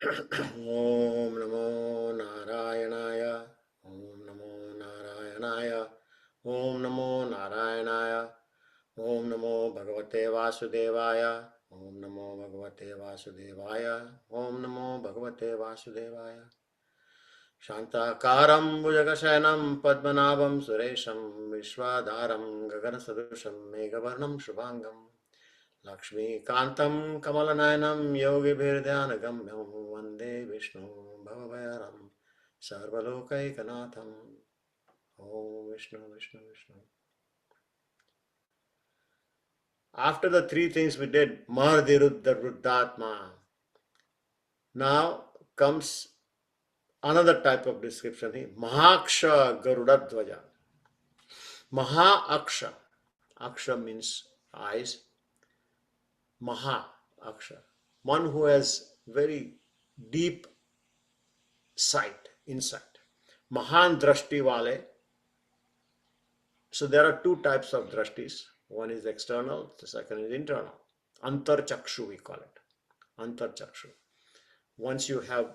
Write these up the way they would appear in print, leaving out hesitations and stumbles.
Om Namo Narayanaya. Om Namo Narayanaya. Om Namo Narayanaya. Om Namo Bhagavate Vasudevaya. Om Namo Bhagavate Vasudevaya. Om Namo Bhagavate Vasudevaya. Shantakaram Bhujagashayanam Padmanabham Suresham Vishwadharam Gaganasadusham Meghavarnam Shubhangam Lakshmi Kantam Kamalaнаянam Yogibhirdhyanagamyam Vande Vishnu Bhavavayaram Sarvalokaikanaatham. Om Vishnu Vishnu Vishnu. After the three things we did, Mahadirudda Ruddhatma, now comes another type of description here. Mahaksha Garudadvaja. Maha Aksha means eyes. Maha Aksha. One who has very deep sight, insight. Mahan Drashti Wale. So there are two types of drashtis. One is external, the second is internal. Antar Chakshu we call it. Antar Chakshu. Once you have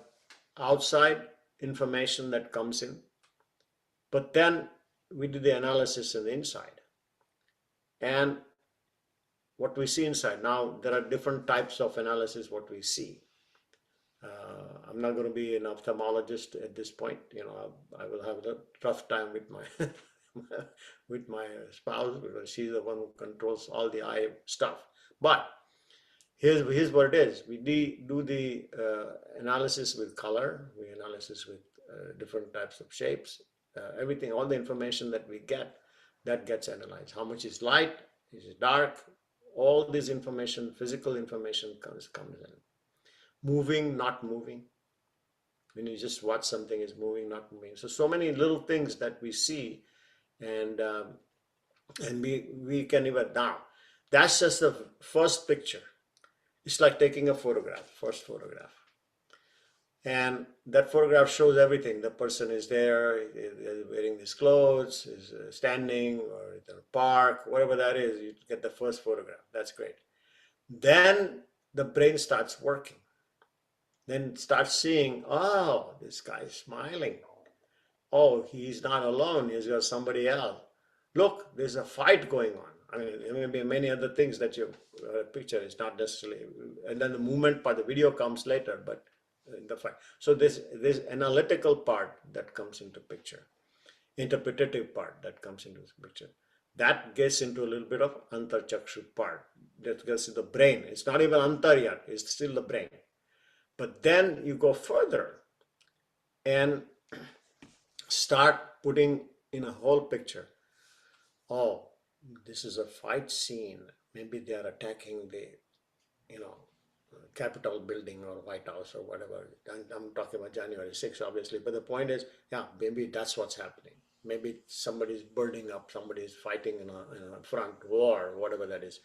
outside information that comes in, but then we do the analysis in the inside. And what we see inside. Now, there are different types of analysis what we see. I'm not going to be an ophthalmologist at this point. I will have a tough time with my with my spouse because she's the one who controls all the eye stuff. But here's what it is. We do the analysis with color. We analysis with different types of shapes. Everything, all the information that we get, that gets analyzed. How much is light? Is it dark? All this information, physical information comes in. Moving, not moving. When you just watch something is moving, not moving. So many little things that we see, and we can even now. That's just the first picture. It's like taking a photograph, first photograph. And that photograph shows everything. The person is there, is wearing these clothes, is standing, or in a park, whatever that is. You get the first photograph. That's great. Then the brain starts working. Then starts seeing, oh, this guy is smiling. Oh, he's not alone. He's got somebody else. Look, there's a fight going on. I mean, there may be many other things that your picture is not necessarily. And then the movement part, the video comes later, but the fight. So this analytical part that comes into picture, interpretative part that comes into this picture, that gets into a little bit of antar chakshu part. That gets to the brain. It's not even antar yet. It's still the brain. But then you go further and start putting in a whole picture. Oh, this is a fight scene. Maybe they are attacking the, Capitol building or White House or whatever. I'm talking about January 6th, obviously. But the point is, yeah, maybe that's what's happening. Maybe somebody's burning up, somebody's fighting in a front war, whatever that is.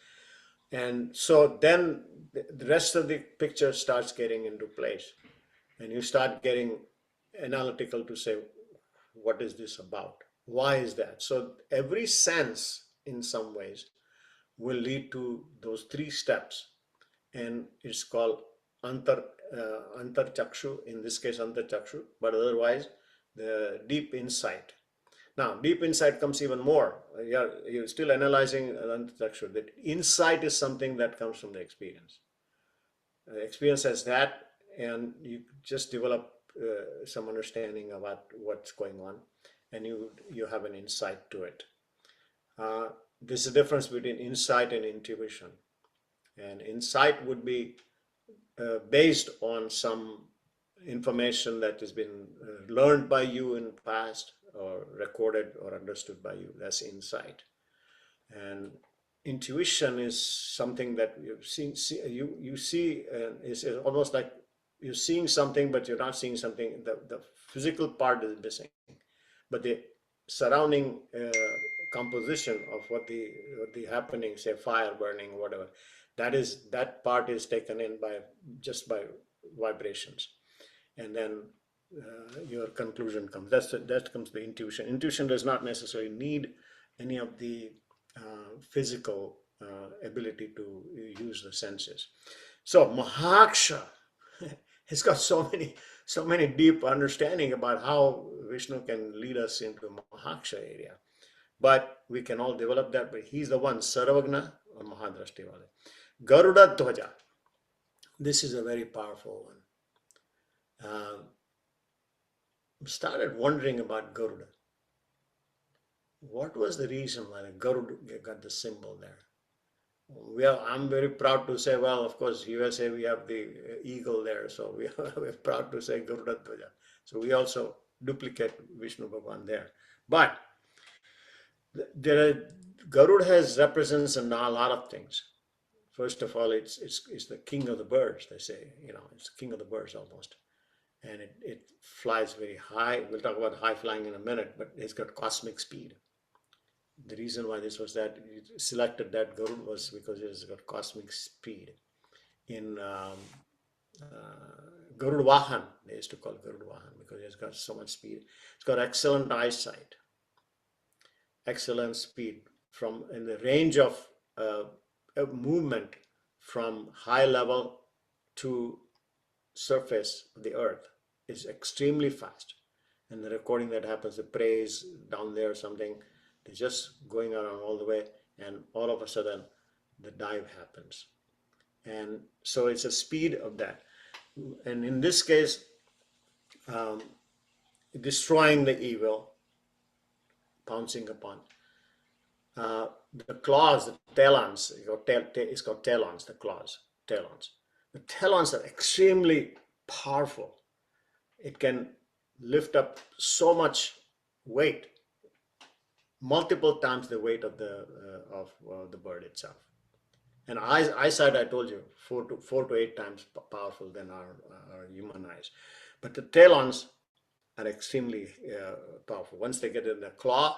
And so then the rest of the picture starts getting into place. And you start getting analytical to say, what is this about? Why is that? So every sense, in some ways, will lead to those three steps. And it's called antar chakshu, in this case antar chakshu, but otherwise the deep insight. Now, deep insight comes even more. You're still analyzing antar chakshu. That insight is something that comes from the experience. Experience has that, and you just develop some understanding about what's going on, and you have an insight to it. There's a difference between insight and intuition. And insight would be based on some information that has been learned by you in the past or recorded or understood by you. That's insight. And intuition is something that you've seen. You see, it's almost like you're seeing something, but you're not seeing something. The physical part is missing, but the surrounding composition of what the happening, say fire burning, whatever, that part is taken in by vibrations, and then your conclusion comes. That comes the intuition. Intuition does not necessarily need any of the physical ability to use the senses. So Mahaksha He's got so many deep understanding about how Vishnu can lead us into Mahaksha area. But we can all develop that. But he's the one, Sarvagna or Mahadrashti Wale. Garuda Dhwaja. This is a very powerful one. Started wondering about Garuda. What was the reason why the Garuda got the symbol there? Well, I'm very proud to say, well, of course, USA, we have the eagle there. So we're proud to say Garuda Dhwaja. So we also duplicate Vishnu Bhagwan there. But there are, Garuda represents a lot of things. First of all, it's the king of the birds, they say. It's the king of the birds almost. And it flies very high. We'll talk about high flying in a minute, but it's got cosmic speed. The reason why this was that it selected that Garuda was because it's got cosmic speed. In Garuda Vahan, they used to call it Garuda Vahan because it's got so much speed. It's got excellent eyesight, excellent speed from in the range of movement from high level to surface of the earth is extremely fast. And the recording that happens, the praise down there or something, they're just going around all the way, and all of a sudden the dive happens. And so it's a speed of that. And in this case, destroying the evil, pouncing upon. The claws, the talons, it's called talons, the claws, talons. The talons are extremely powerful. It can lift up so much weight, multiple times the weight of the bird itself. And eyesight, I told you, 4 to 8 times powerful than our human eyes. But the talons are extremely powerful. Once they get in the claw,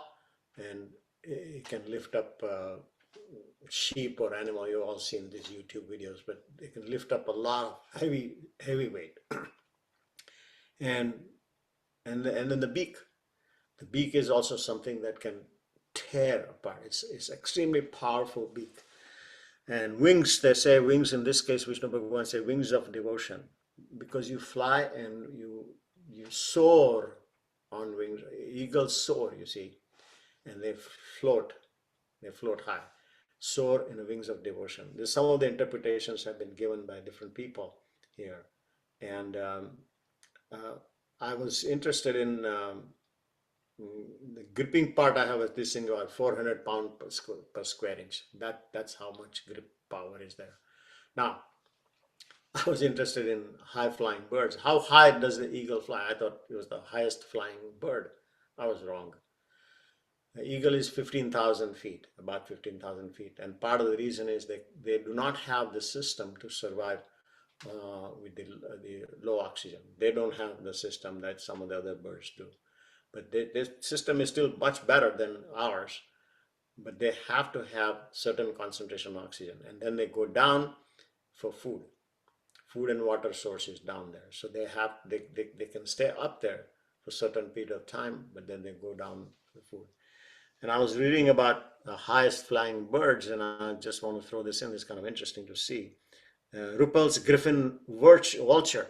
and it can lift up sheep or animal. You've all seen these YouTube videos, but they can lift up a lot of heavy weight. And then the beak. The beak is also something that can tear apart. It's extremely powerful beak. And wings, they say wings, in this case, Vishnu Bhagavan say wings of devotion, because you fly and you soar on wings. Eagles soar, you see, and they float high, soar in the wings of devotion. Some of the interpretations have been given by different people here. And I was interested in the gripping part. I have this thing about 400 pounds per square inch. That's how much grip power is there. Now, I was interested in high flying birds. How high does the eagle fly? I thought it was the highest flying bird. I was wrong. The eagle is 15,000 feet, about 15,000 feet. And part of the reason is they do not have the system to survive with the low oxygen. They don't have the system that some of the other birds do. But their system is still much better than ours. But they have to have certain concentration of oxygen. And then they go down for food. Food and water sources down there. So they can stay up there for a certain period of time, but then they go down for food. And I was reading about the highest flying birds, and I just want to throw this in. It's kind of interesting to see. Ruppel's griffin vulture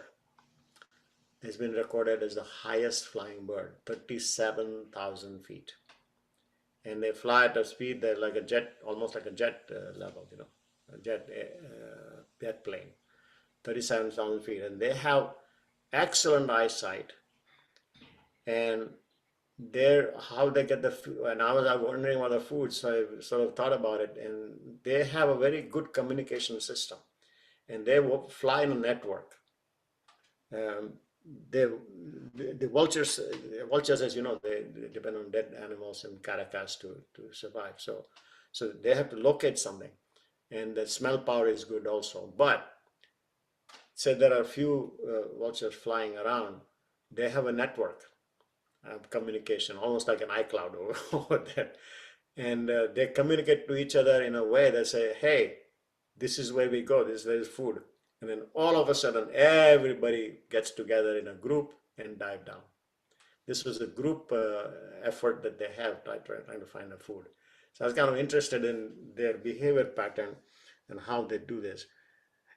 has been recorded as the highest flying bird, 37,000 feet. And they fly at a speed that's like a jet, almost like a jet level, a jet plane, 37,000 feet. And they have excellent eyesight. And how they get the food, and I was wondering about the food, so I sort of thought about it, and they have a very good communication system, and they fly in a network. The vultures, as you know, they depend on dead animals and caracas to survive. So they have to locate something, and the smell power is good also. But say there are a few vultures flying around, they have a network. Communication, almost like an iCloud over there. And they communicate to each other in a way that say, hey, this is where we go, there is food. And then all of a sudden, everybody gets together in a group and dive down. This was a group effort that they have trying to find the food. So I was kind of interested in their behavior pattern and how they do this.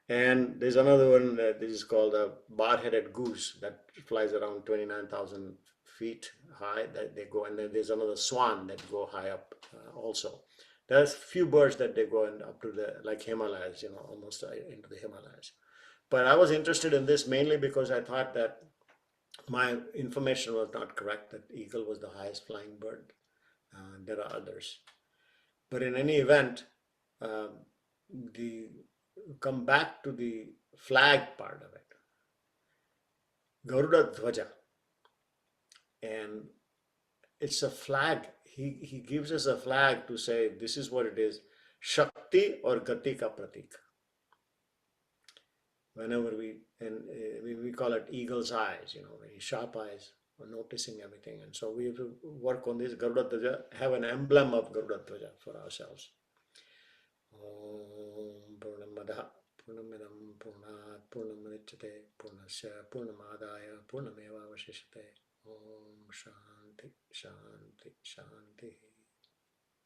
And there's another one that this is called a bar-headed goose that flies around 29,000 feet high that they go. And then there's another swan that go high up also. There's few birds that they go up to the like Himalayas, almost into the Himalayas. But I was interested in this mainly because I thought that my information was not correct, that eagle was the highest flying bird. There are others. But in any event, um, the come back to the flag part of it. Garuda Dhwaja. And it's a flag. He gives us a flag to say this is what it is. Shakti or Gati ka pratik. Whenever we call it eagle's eyes, very sharp eyes, noticing everything. And so we have to work on this Garuda Dhwaja, have an emblem of Garuda Dhwaja for ourselves. Om Purnamada Purnamidam Purnat Purnamudichyate Purnasya Purnamadaya Purnameva Vashishyate. Om Shanti Shanti Shanti.